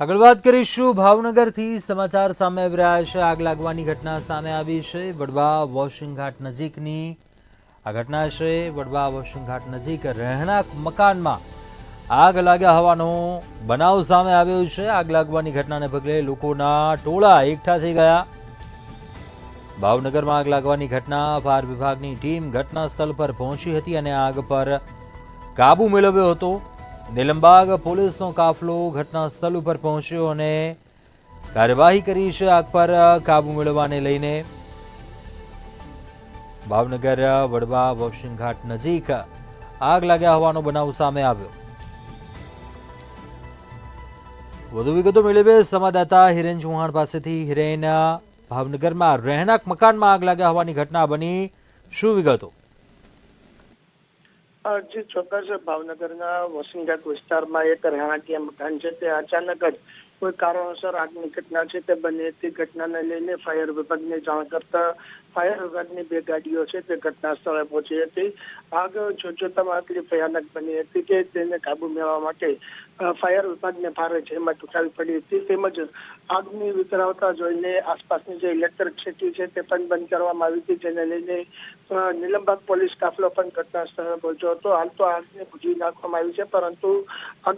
આગળ વાત કરીશું ભાવનગરથી સમાચાર સામે આવી રહ્યા છે। આગ લાગવાની ઘટના સામે આવી છે વડવા વોશિંગ ઘાટ નજીકની આ ઘટના છે। વડવા વોશિંગ ઘાટ નજીક રહેણાંક મકાનમાં આગ લાગ્યા હોવાનો બનાવ સામે આવ્યો છે। આગ લાગવાની ઘટનાને પગલે લોકોના ટોળા એકઠા થઈ ગયા। ભાવનગરમાં આગ લાગવાની ઘટના ફાયર વિભાગની ટીમ ઘટના સ્થળ પર પહોંચી હતી અને આગ પર કાબુ મેળવ્યો હતો। નીલમબાગ પોલીસનો કાફલો ઘટના સ્થળ ઉપર પહોંચ્યો અને કાર્યવાહી કરી છે। આગ પર કાબુ મેળવવાને લઈને ભાવનગર વડવા વોશિંગ ઘાટ નજીક આગ લાગ્યા હોવાનો બનાવ સામે આવ્યો। વધુ વિગતો મેળવીએ સંવાદદાતા હિરેન ચૌહાણ પાસેથી। હિરેન, ભાવનગરમાં રહેણાંક મકાનમાં આગ લાગ્યા હોવાની ઘટના બની, શું વિગતો? જે ચોક્કસ ભાવનગરના વોશિંગઘાટ વિસ્તારમાં એક રહેણાંકીય મકાન છે તે અચાનક જ કોઈ કારણોસર આગની ઘટના છે તે બની હતી। ઘટનાને લઈને ફાયર વિભાગને જાણ કરતા ફાયર વિભાગની 2 ગાડીઓ છે તે ઘટના સ્થળે પહોંચી હતી। આગ જોતજોતામાં આટલી ભયાનક બની હતી કે તેને કાબુ મેળવવા માટે ફાયર વિભાગને ભારે જહેમત ઉઠાવવી પડી હતી। તેમજ આગની વિકરાવતા જોઈને આસપાસની જે ઇલેક્ટ્રિક સિટી છે તે પણ બંધ કરવામાં આવી હતી, જેને લઈને નીલમબાગ પોલીસ કાફલો પણ ઘટના સ્થળે પહોંચ્યો હતો। હાલ તો આગને બુઝી નાખવામાં આવી છે, પરંતુ